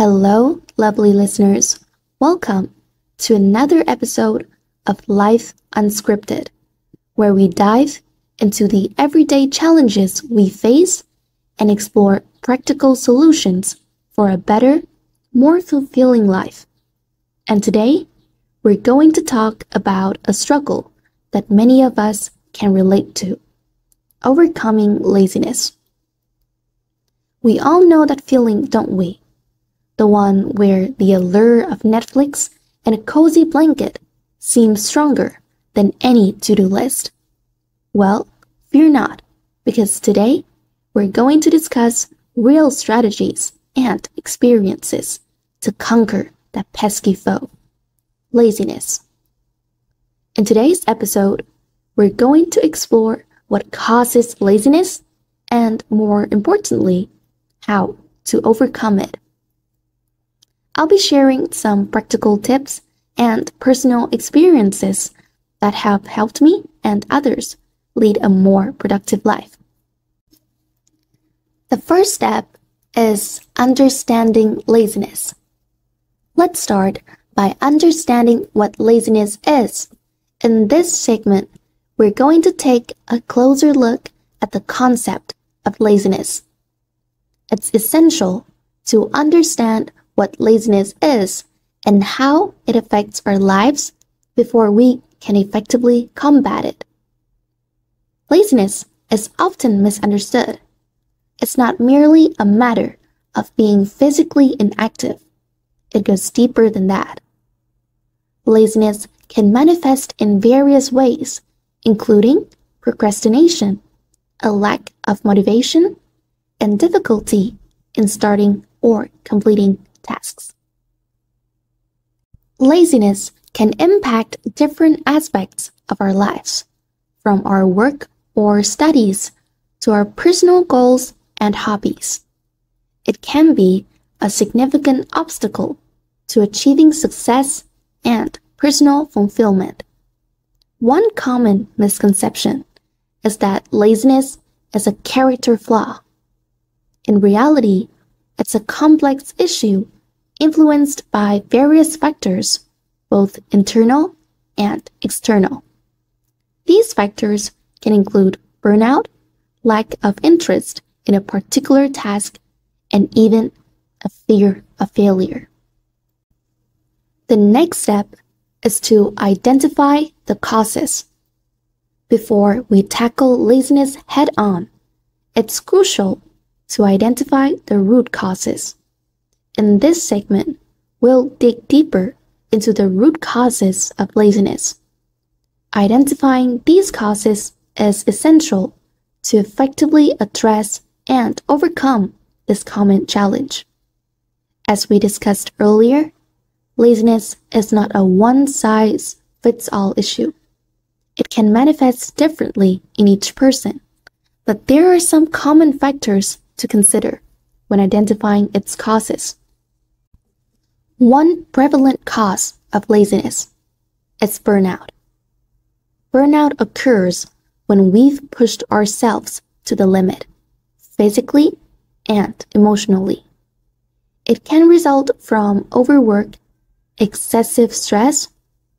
Hello, lovely listeners. Welcome to another episode of Life Unscripted, where we dive into the everyday challenges we face and explore practical solutions for a better, more fulfilling life. And today, we're going to talk about a struggle that many of us can relate to: overcoming laziness. We all know that feeling, don't we? The one where the allure of Netflix and a cozy blanket seems stronger than any to-do list. Well, fear not, because today we're going to discuss real strategies and experiences to conquer that pesky foe, laziness. In today's episode, we're going to explore what causes laziness and, more importantly, how to overcome it. I'll be sharing some practical tips and personal experiences that have helped me and others lead a more productive life. The first step is understanding laziness. Let's start by understanding what laziness is. In this segment, we're going to take a closer look at the concept of laziness. It's essential to understand what laziness is and how it affects our lives before we can effectively combat it. Laziness is often misunderstood. It's not merely a matter of being physically inactive. It goes deeper than that. Laziness can manifest in various ways, including procrastination, a lack of motivation, and difficulty in starting or completing tasks. Laziness can impact different aspects of our lives, from our work or studies to our personal goals and hobbies. It can be a significant obstacle to achieving success and personal fulfillment. One common misconception is that laziness is a character flaw. In reality, it's a complex issue influenced by various factors, both internal and external. These factors can include burnout, lack of interest in a particular task, and even a fear of failure. The next step is to identify the causes. Before we tackle laziness head-on, it's crucial to identify the root causes. In this segment, we'll dig deeper into the root causes of laziness. Identifying these causes is essential to effectively address and overcome this common challenge. As we discussed earlier, laziness is not a one-size-fits-all issue. It can manifest differently in each person, but there are some common factors to consider when identifying its causes. One prevalent cause of laziness is burnout. Burnout occurs when we've pushed ourselves to the limit, physically and emotionally. It can result from overwork, excessive stress,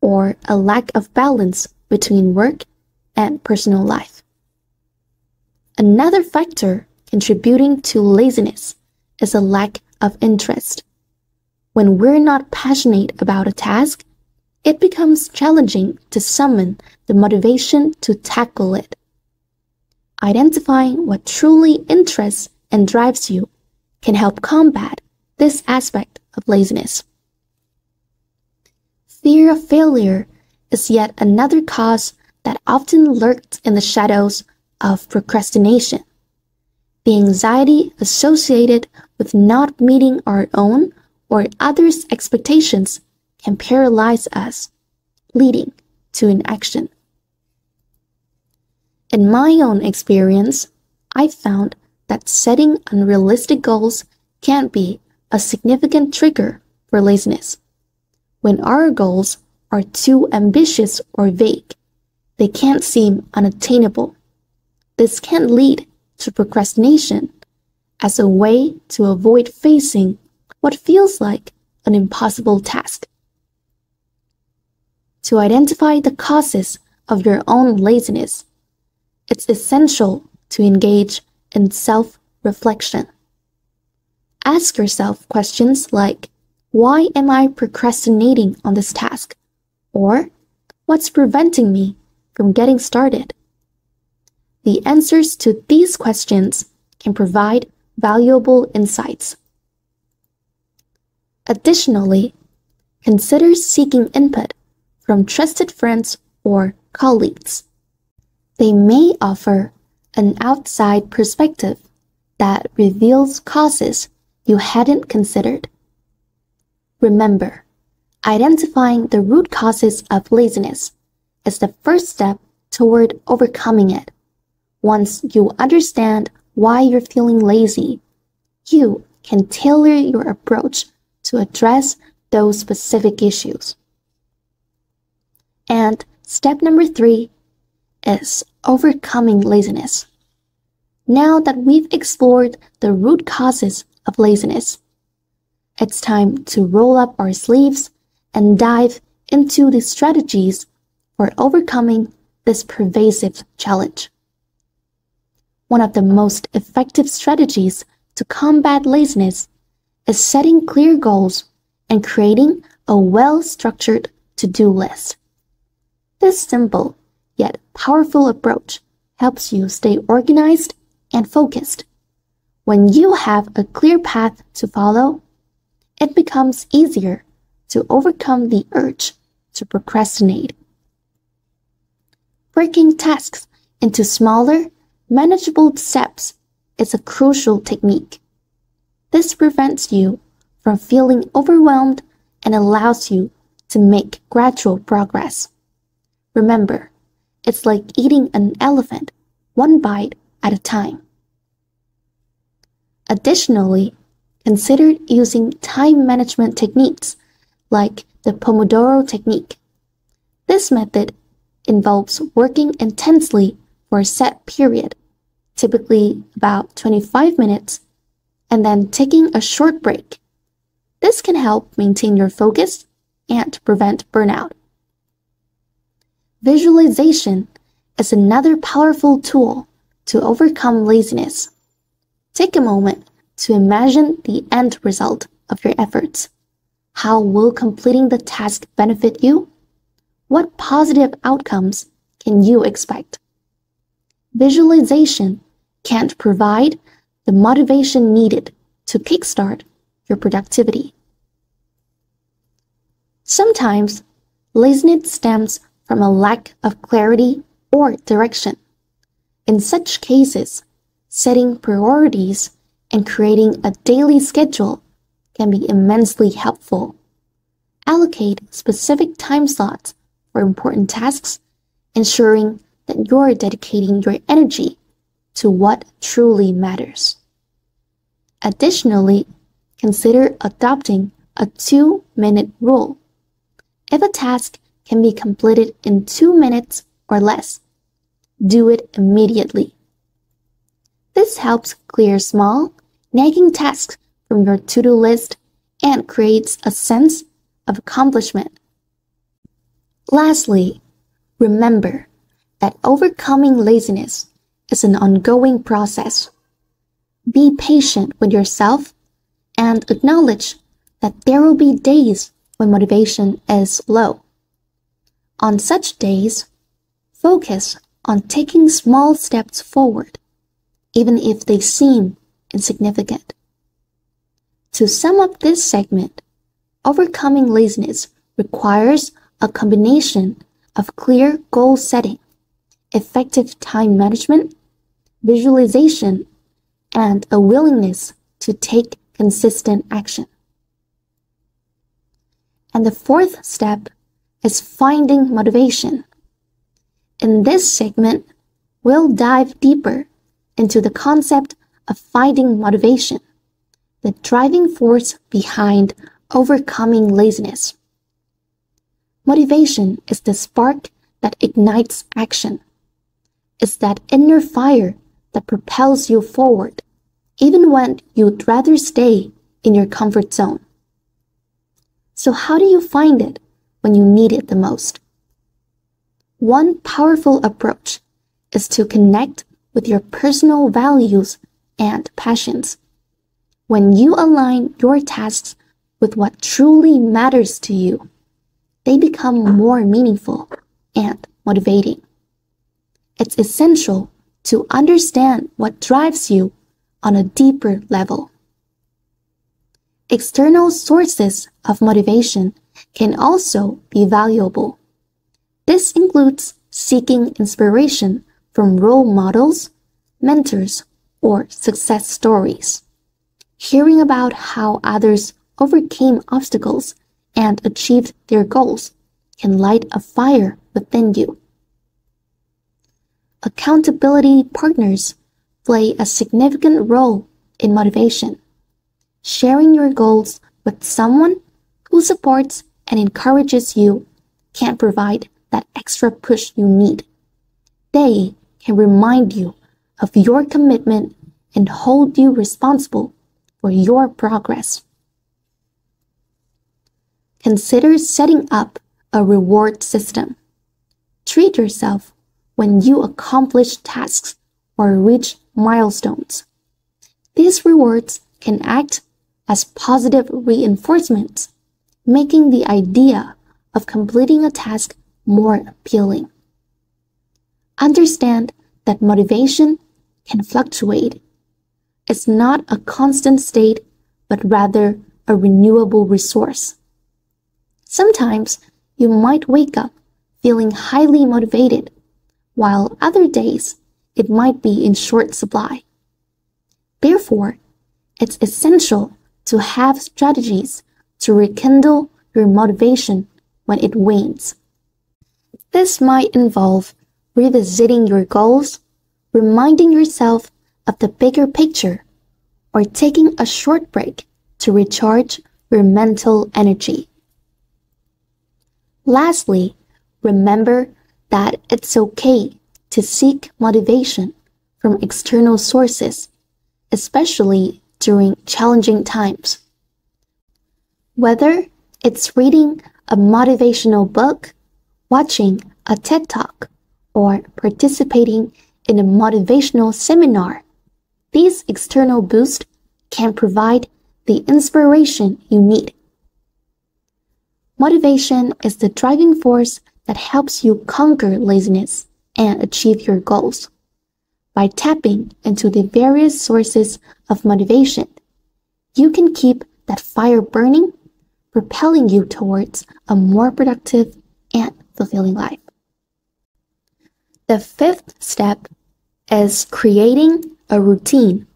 or a lack of balance between work and personal life. Another factor contributing to laziness is a lack of interest. When we're not passionate about a task, it becomes challenging to summon the motivation to tackle it. Identifying what truly interests and drives you can help combat this aspect of laziness. Fear of failure is yet another cause that often lurks in the shadows of procrastination. The anxiety associated with not meeting our own or others' expectations can paralyze us, leading to inaction. In my own experience, I found that setting unrealistic goals can be a significant trigger for laziness. When our goals are too ambitious or vague, they can't seem unattainable. This can lead to procrastination as a way to avoid facing what feels like an impossible task. To identify the causes of your own laziness, it's essential to engage in self-reflection. Ask yourself questions like, why am I procrastinating on this task? Or, what's preventing me from getting started? The answers to these questions can provide valuable insights. Additionally, consider seeking input from trusted friends or colleagues. They may offer an outside perspective that reveals causes you hadn't considered. Remember, identifying the root causes of laziness is the first step toward overcoming it. Once you understand why you're feeling lazy, you can tailor your approach to address those specific issues. And step number 3 is overcoming laziness. Now that we've explored the root causes of laziness, it's time to roll up our sleeves and dive into the strategies for overcoming this pervasive challenge. One of the most effective strategies to combat laziness is setting clear goals and creating a well-structured to-do list. This simple yet powerful approach helps you stay organized and focused. When you have a clear path to follow, it becomes easier to overcome the urge to procrastinate. Breaking tasks into smaller, manageable steps is a crucial technique. This prevents you from feeling overwhelmed and allows you to make gradual progress. Remember, it's like eating an elephant, one bite at a time. Additionally, consider using time management techniques like the Pomodoro technique. This method involves working intensely for a set period, typically about 25 minutes, and then taking a short break. This can help maintain your focus and prevent burnout. Visualization is another powerful tool to overcome laziness. Take a moment to imagine the end result of your efforts. How will completing the task benefit you? What positive outcomes can you expect? Visualization can't provide the motivation needed to kickstart your productivity. Sometimes, laziness stems from a lack of clarity or direction. In such cases, setting priorities and creating a daily schedule can be immensely helpful. Allocate specific time slots for important tasks, ensuring that you're dedicating your energy to what truly matters. Additionally, consider adopting a 2-minute rule. If a task can be completed in 2 minutes or less, do it immediately. This helps clear small, nagging tasks from your to-do list and creates a sense of accomplishment. Lastly, remember that overcoming laziness is an ongoing process. Be patient with yourself and acknowledge that there will be days when motivation is low. On such days, focus on taking small steps forward, even if they seem insignificant. To sum up this segment, overcoming laziness requires a combination of clear goal setting, effective time management, visualization, and a willingness to take consistent action. And the fourth step is finding motivation. In this segment, we'll dive deeper into the concept of finding motivation, the driving force behind overcoming laziness. Motivation is the spark that ignites action. It's that inner fire that propels you forward, even when you'd rather stay in your comfort zone. So how do you find it when you need it the most? One powerful approach is to connect with your personal values and passions. When you align your tasks with what truly matters to you, they become more meaningful and motivating. It's essential to understand what drives you on a deeper level. External sources of motivation can also be valuable. This includes seeking inspiration from role models, mentors, or success stories. Hearing about how others overcame obstacles and achieved their goals can light a fire within you. Accountability partners play a significant role in motivation. Sharing your goals with someone who supports and encourages you can provide that extra push you need. They can remind you of your commitment and hold you responsible for your progress. Consider setting up a reward system. Treat yourself when you accomplish tasks or reach milestones. These rewards can act as positive reinforcements, making the idea of completing a task more appealing. Understand that motivation can fluctuate. It's not a constant state, but rather a renewable resource. Sometimes you might wake up feeling highly motivated, while other days it might be in short supply. Therefore, it's essential to have strategies to rekindle your motivation when it wanes. This might involve revisiting your goals, reminding yourself of the bigger picture, or taking a short break to recharge your mental energy. Lastly, remember that it's okay to seek motivation from external sources, especially during challenging times. Whether it's reading a motivational book, watching a TED Talk, or participating in a motivational seminar, these external boosts can provide the inspiration you need. Motivation is the driving force that helps you conquer laziness and achieve your goals. By tapping into the various sources of motivation, you can keep that fire burning, propelling you towards a more productive and fulfilling life. The fifth step is creating a routine.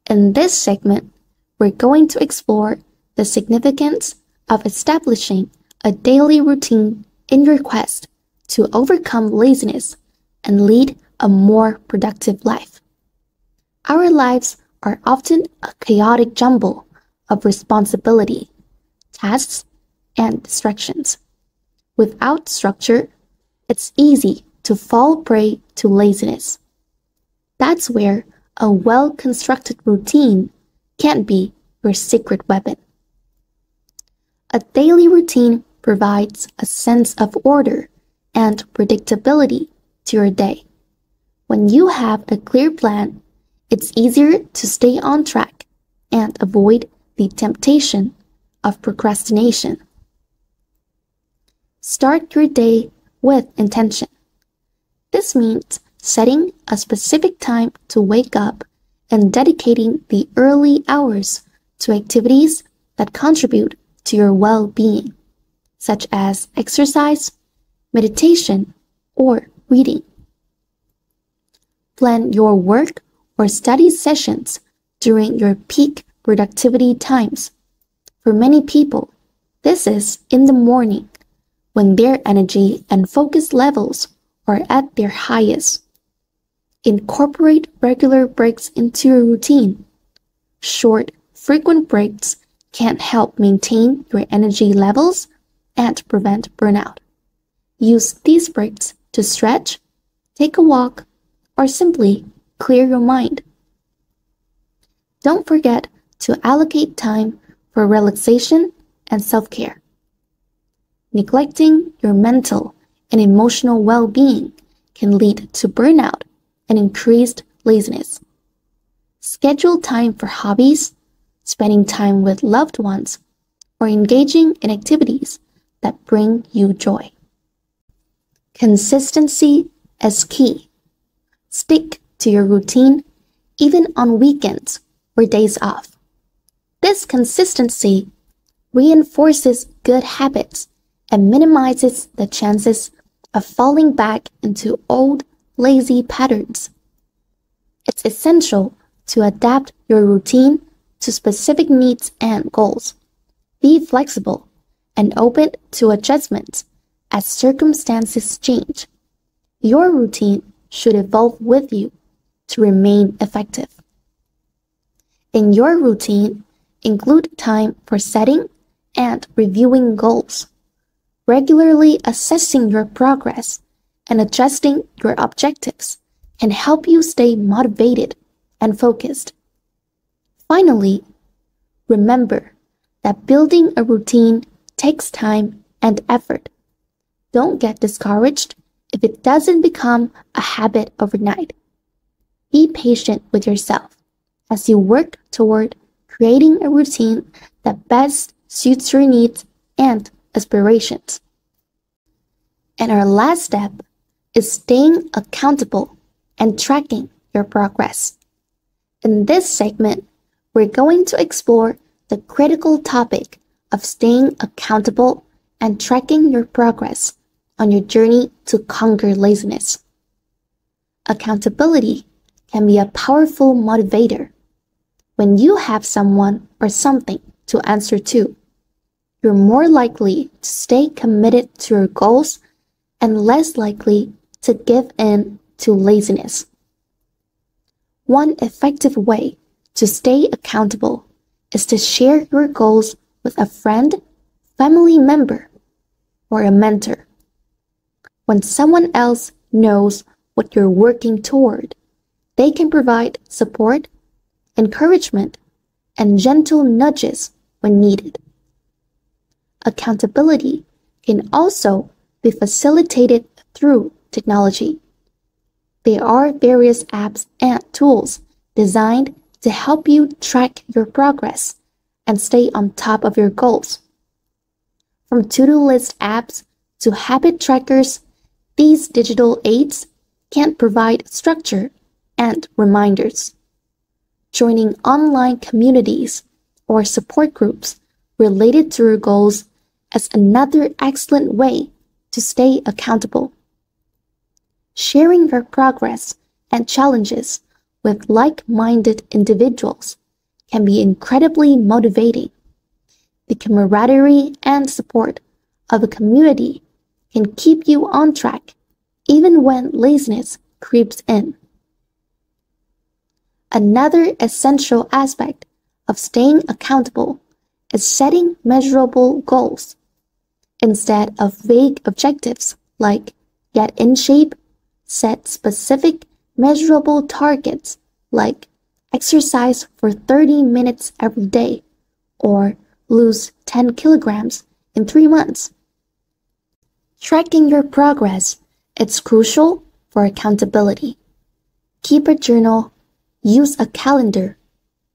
In this segment, we're going to explore the significance of establishing a daily routine in your quest to overcome laziness and lead a more productive life. Our lives are often a chaotic jumble of responsibility, tasks, and distractions. Without structure, it's easy to fall prey to laziness. That's where a well-constructed routine can be your secret weapon. A daily routine provides a sense of order and predictability to your day. When you have a clear plan, it's easier to stay on track and avoid the temptation of procrastination. Start your day with intention. This means setting a specific time to wake up and dedicating the early hours to activities that contribute to your well-being, such as exercise, meditation, or reading. Plan your work or study sessions during your peak productivity times. For many people, this is in the morning, when their energy and focus levels are at their highest. Incorporate regular breaks into your routine. Short, frequent breaks can help maintain your energy levels and prevent burnout. Use these breaks to stretch, take a walk, or simply clear your mind. Don't forget to allocate time for relaxation and self-care. Neglecting your mental and emotional well-being can lead to burnout and increased laziness. Schedule time for hobbies, spending time with loved ones, or engaging in activities that bring you joy. Consistency is key. Stick to your routine even on weekends or days off. This consistency reinforces good habits and minimizes the chances of falling back into old, lazy patterns. It's essential to adapt your routine to specific needs and goals. Be flexible and open to adjustments as circumstances change. Your routine should evolve with you to remain effective. In your routine, include time for setting and reviewing goals. Regularly assessing your progress and adjusting your objectives can help you stay motivated and focused. Finally, remember that building a routine takes time and effort. Don't get discouraged if it doesn't become a habit overnight. Be patient with yourself as you work toward creating a routine that best suits your needs and aspirations. And our last step is staying accountable and tracking your progress. In this segment, we're going to explore the critical topic of staying accountable and tracking your progress on your journey to conquer laziness. Accountability can be a powerful motivator. When you have someone or something to answer to, you're more likely to stay committed to your goals and less likely to give in to laziness. One effective way to stay accountable is to share your goals with a friend, family member, or a mentor. When someone else knows what you're working toward, they can provide support, encouragement, and gentle nudges when needed. Accountability can also be facilitated through technology. There are various apps and tools designed to help you track your progress and stay on top of your goals. From to-do list apps to habit trackers, these digital aids can provide structure and reminders. Joining online communities or support groups related to your goals is another excellent way to stay accountable. Sharing your progress and challenges with like-minded individuals can be incredibly motivating. The camaraderie and support of a community can keep you on track even when laziness creeps in. Another essential aspect of staying accountable is setting measurable goals. Instead of vague objectives like get in shape, set specific measurable targets like exercise for 30 minutes every day or lose 10 kilograms in 3 months. Tracking your progress is crucial for accountability. Keep a journal, use a calendar,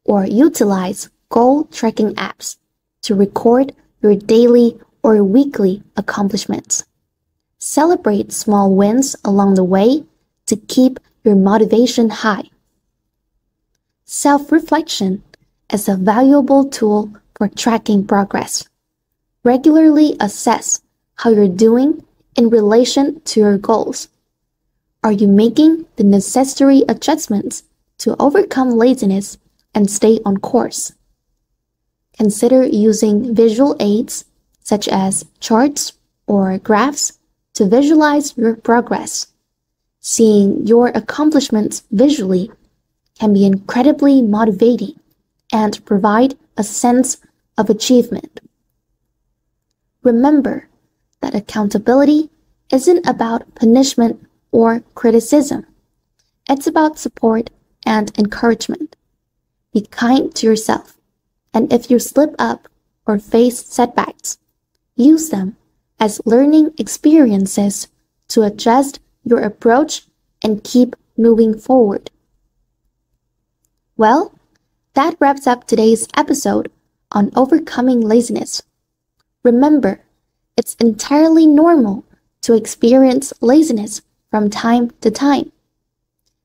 or utilize goal tracking apps to record your daily or weekly accomplishments. Celebrate small wins along the way to keep your motivation high. Self-reflection is a valuable tool for tracking progress. Regularly assess how you're doing in relation to your goals. Are you making the necessary adjustments to overcome laziness and stay on course? Consider using visual aids such as charts or graphs to visualize your progress. Seeing your accomplishments visually can be incredibly motivating and provide a sense of achievement. Remember that accountability isn't about punishment or criticism. It's about support and encouragement. Be kind to yourself And if you slip up or face setbacks, use them as learning experiences to adjust your approach and keep moving forward. Well, that wraps up today's episode on overcoming laziness. Remember, it's entirely normal to experience laziness from time to time.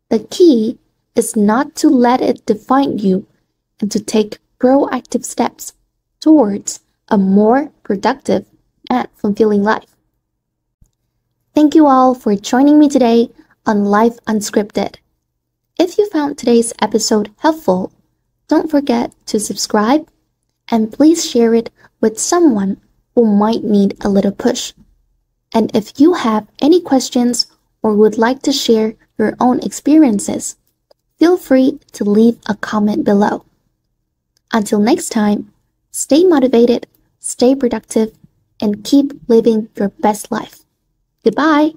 The key is not to let it define you and to take proactive steps towards a more productive and fulfilling life. Thank you all for joining me today on Life Unscripted. If you found today's episode helpful, don't forget to subscribe and please share it with someone who might need a little push. And if you have any questions or would like to share your own experiences, feel free to leave a comment below. Until next time, stay motivated, stay productive, and keep living your best life. Goodbye!